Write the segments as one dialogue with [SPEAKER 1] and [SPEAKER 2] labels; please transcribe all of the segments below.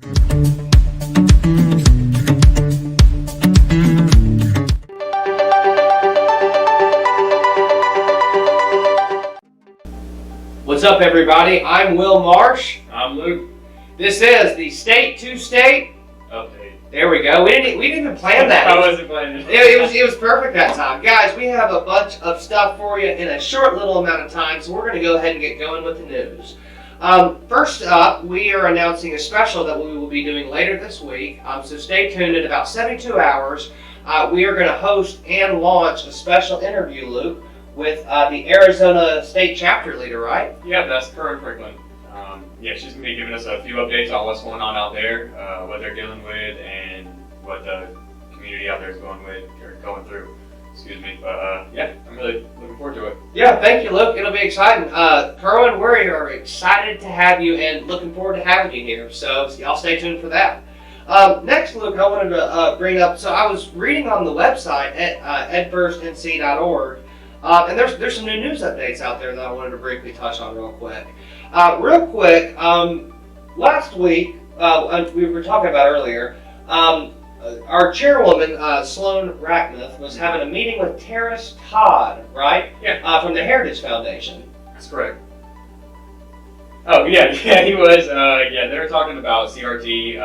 [SPEAKER 1] What's up, everybody? I'm Will Marsh.
[SPEAKER 2] I'm Luke.
[SPEAKER 1] This is the State to State
[SPEAKER 2] Update.
[SPEAKER 1] There we go. We didn't even plan that.
[SPEAKER 2] I wasn't planning it.
[SPEAKER 1] It was perfect that time. Guys, we have a bunch of stuff for you in a short little amount of time, so we're going to go ahead and get going with the news. First up, we are announcing a special that we will be doing later this week, so stay tuned. In about 72 hours, we are going to host and launch a special interview, Luke, with the Arizona State Chapter leader, right?
[SPEAKER 2] Yeah, that's Karen Franklin. She's going to be giving us a few updates on what's going on out there, what they're dealing with, and what the community out there is going through. Excuse me. But I'm really looking forward to it.
[SPEAKER 1] Yeah, thank you, Luke. It'll be exciting. Kerwin, we are excited to have you and looking forward to having you here. So y'all stay tuned for that. Next, Luke, I wanted to bring up, so I was reading on the website at edfirstnc.org, and there's some new news updates out there that I wanted to briefly touch on real quick. Last week, we were talking about earlier, our chairwoman, Sloan Rackmuth, was having a meeting with Terrace Todd, right?
[SPEAKER 2] Yeah.
[SPEAKER 1] From the Heritage Foundation.
[SPEAKER 2] That's correct. Oh, yeah, he was. They were talking about CRT,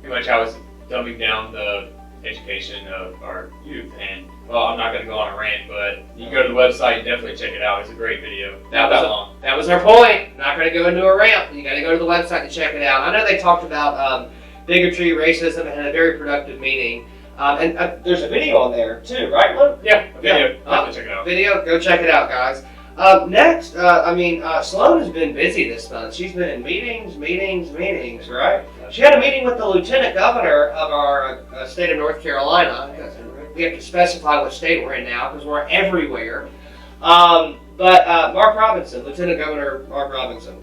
[SPEAKER 2] pretty much how it's dumbing down the education of our youth. And, well, I'm not going to go on a rant, but you can go to the website and definitely check it out. It's a great video. Not that long.
[SPEAKER 1] That was our point. Not going to go into a rant. You got to go to the website to check it out. I know they talked about bigotry, racism, and had a very productive meeting. And there's a video on there too, right, Luke?
[SPEAKER 2] Yeah, a video. Definitely check it out.
[SPEAKER 1] Video, go check it out, guys. Next, Sloan has been busy this month. She's been in meetings, right? She had a meeting with the Lieutenant Governor of our state of North Carolina. We have to specify what state we're in now because we're everywhere. But Mark Robinson, Lieutenant Governor Mark Robinson.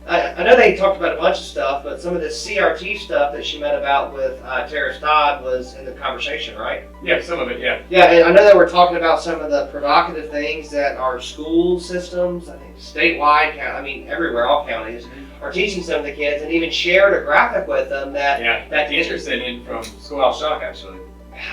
[SPEAKER 1] I know they talked about a bunch of stuff, but some of this CRT stuff that she met about with Terrace Todd was in the conversation, right?
[SPEAKER 2] Yeah, some of it, yeah.
[SPEAKER 1] Yeah, and I know they were talking about some of the provocative things that our school systems, I think statewide, everywhere, all counties, are teaching some of the kids, and even shared a graphic with them that
[SPEAKER 2] teacher sent in from Schoolhouse Shock, actually.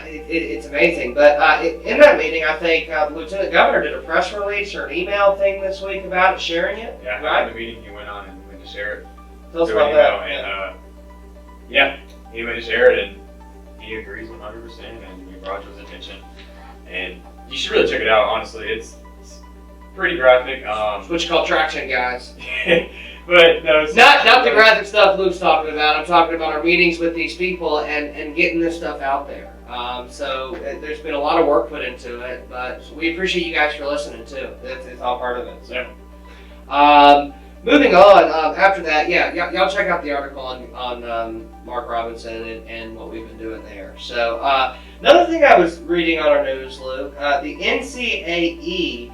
[SPEAKER 1] It's amazing. But in that meeting, I think the Lieutenant Governor did a press release or an email thing this week about it, sharing it.
[SPEAKER 2] Yeah,
[SPEAKER 1] right?
[SPEAKER 2] In the meeting he went on and went to share it.
[SPEAKER 1] Tell us about that.
[SPEAKER 2] And, he went to share it, and he agrees 100%, and he brought it to his attention. And you should really check it out, honestly. It's pretty graphic.
[SPEAKER 1] It's what you call traction, guys.
[SPEAKER 2] But no, it's
[SPEAKER 1] not the graphic stuff Luke's talking about. I'm talking about our meetings with these people and getting this stuff out there. So there's been a lot of work put into it, but we appreciate you guys for listening too. It's all part of it. So.
[SPEAKER 2] Yeah.
[SPEAKER 1] Moving on, after that, y'all check out the article on Mark Robinson and what we've been doing there. So another thing I was reading on our news, Luke, the NCAE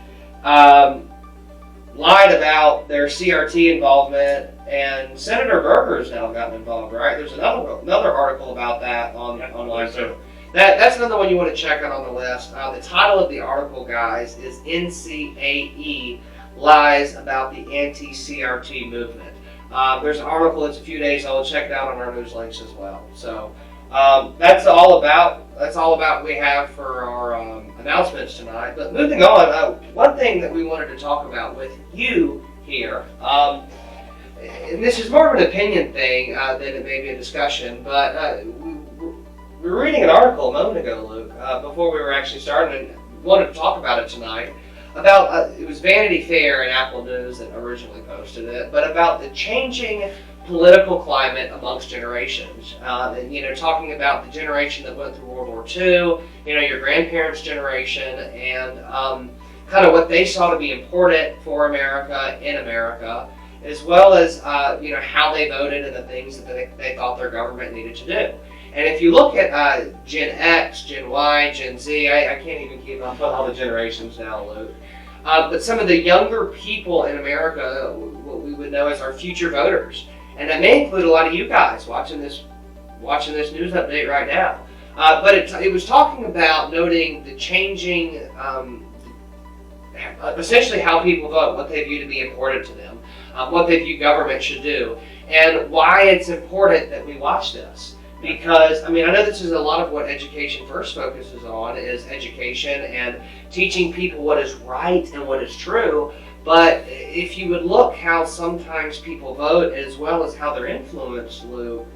[SPEAKER 1] lied about their CRT involvement, and Senator Berger's now gotten involved, right? There's another article about that online too. That's another one you want to check out on the list. The title of the article, guys, is NCAE Lies About the Anti-CRT Movement. There's an article that's a few days old. Check it out on our news links as well. So that's all about what we have for our announcements tonight. But moving on, one thing that we wanted to talk about with you here, and this is more of an opinion thing than it may be a discussion, but we were reading an article a moment ago, Luke, before we were actually starting, and wanted to talk about it tonight. About it was Vanity Fair and Apple News that originally posted it, but about the changing political climate amongst generations. And talking about the generation that went through World War II, your grandparents' generation, and kind of what they saw to be important for America in America, as well as how they voted and the things that they thought their government needed to do. And if you look at Gen X, Gen Y, Gen Z, I can't even keep up with all the generations now, Luke. But some of the younger people in America, what we would know as our future voters, and that may include a lot of you guys watching this news update right now. But it was talking about noting the changing, essentially how people vote, what they view to be important to them, what they view government should do. and why it's important that we watch this. Because, I mean, I know this is a lot of what Education First focuses on, is education and teaching people what is right and what is true. But if you would look how sometimes people vote as well as how they're influenced, Luke,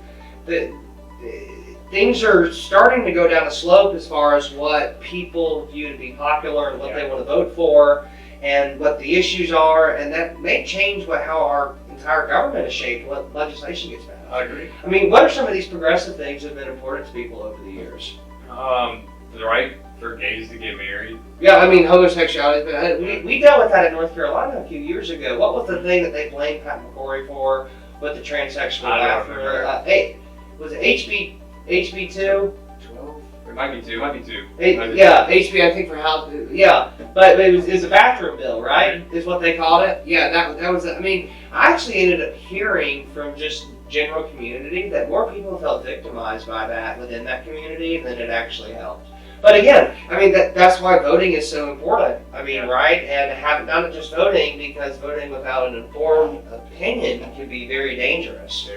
[SPEAKER 1] things are starting to go down a slope as far as what people view to be popular and what they want to vote for and what the issues are. And that may change how our entire government is shaped, what legislation gets passed.
[SPEAKER 2] I agree.
[SPEAKER 1] I mean, what are some of these progressive things that have been important to people over the years?
[SPEAKER 2] The right for gays to get married.
[SPEAKER 1] Yeah, I mean, homosexuality. But we dealt with that in North Carolina a few years ago. What was the thing that they blamed Pat McCrory for with the transsexual bathroom? Was it HB 2?
[SPEAKER 2] 12? It might be 2. It might be 2.
[SPEAKER 1] Yeah, HB, I think for house. Yeah, but it was a bathroom bill, right? Is what they called it. Yeah, that was. I mean, I actually ended up hearing from just general community that more people felt victimized by that within that community than it actually helped. But again, I mean, that's why voting is so important. I mean, right? And not just voting, because voting without an informed opinion can be very dangerous.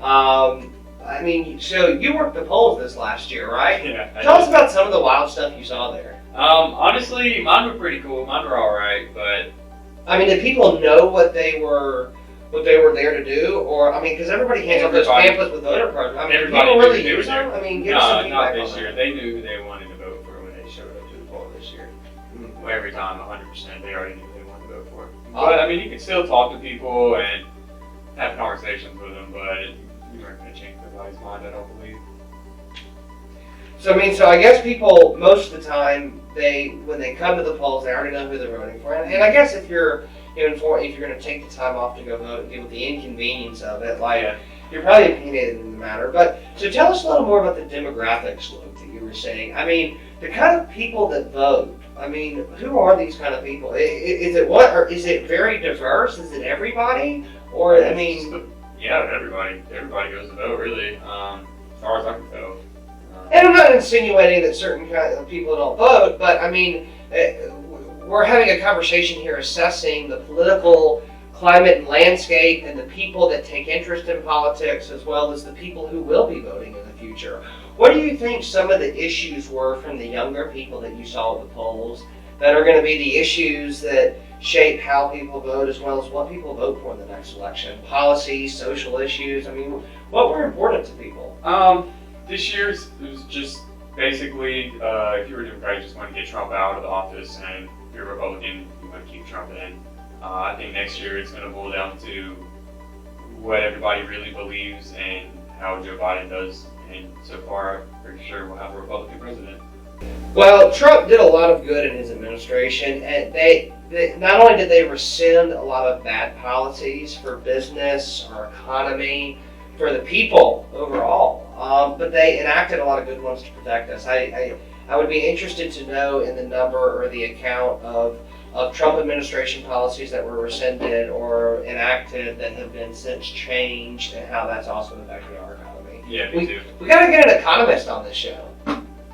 [SPEAKER 1] I mean, so you worked the polls this last year, right?
[SPEAKER 2] Yeah.
[SPEAKER 1] Tell us about some of the wild stuff you saw there.
[SPEAKER 2] Honestly, mine were pretty cool. Mine were all right, but
[SPEAKER 1] I mean, did people know what they were there to do, or I mean, because everybody hands out those pamphlets with voter cards. I mean, did people really use them? I mean, give us some feedback.
[SPEAKER 2] Not this year. They knew who they wanted to vote for when they showed up to the poll this year. Well, every time, 100%, they already knew who they wanted to vote for. But I mean, you can still talk to people and have conversations with them, but you weren't going to change everybody's mind, I don't believe.
[SPEAKER 1] So I mean, I guess people most of the time when they come to the polls, they already know who they're voting for, and I guess if you're going to take the time off to go vote and deal with the inconvenience of it, you're probably opinionated in the matter. But so tell us a little more about the demographics, Luke, that you were saying. I mean, the kind of people that vote. I mean, who are these kind of people? Is it very diverse? Is it everybody? Or I mean,
[SPEAKER 2] yeah, everybody goes to vote, really. As far as I can tell.
[SPEAKER 1] And I'm not insinuating that certain kind of people don't vote, but I mean, we're having a conversation here assessing the political climate and landscape and the people that take interest in politics, as well as the people who will be voting in the future. What do you think some of the issues were from the younger people that you saw at the polls that are going to be the issues that shape how people vote, as well as what people vote for in the next election? Policies, social issues. I mean, what were important to people?
[SPEAKER 2] This year's it was just basically if you were a Democrat, you just want to get Trump out of the office, and if you're a Republican, you want to keep Trump in. I think next year it's going to boil down to what everybody really believes and how Joe Biden does. And so far, I'm pretty sure we'll have a Republican president.
[SPEAKER 1] Well, Trump did a lot of good in his administration, and they not only did they rescind a lot of bad policies for business, our economy, for the people overall, but they enacted a lot of good ones to protect us. I would be interested to know in the number or the account of Trump administration policies that were rescinded or enacted that have been since changed, and how that's also affecting our economy.
[SPEAKER 2] Yeah, me too.
[SPEAKER 1] We got to get an economist on this show.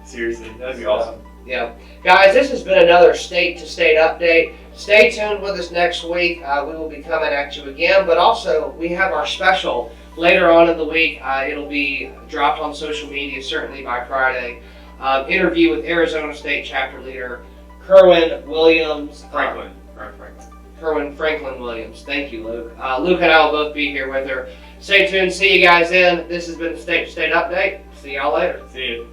[SPEAKER 2] Seriously, that'd be awesome.
[SPEAKER 1] Yeah. Guys, this has been another state-to-state update. Stay tuned with us next week. We will be coming at you again, but also we have our special later on in the week. It'll be dropped on social media certainly by Friday. Interview with Arizona State Chapter Leader Kerwin Williams. Kerwin Franklin Williams. Thank you, Luke. Luke and I will both be here with her. Stay tuned. See you guys then. This has been the State to State Update. See y'all later.
[SPEAKER 2] See you.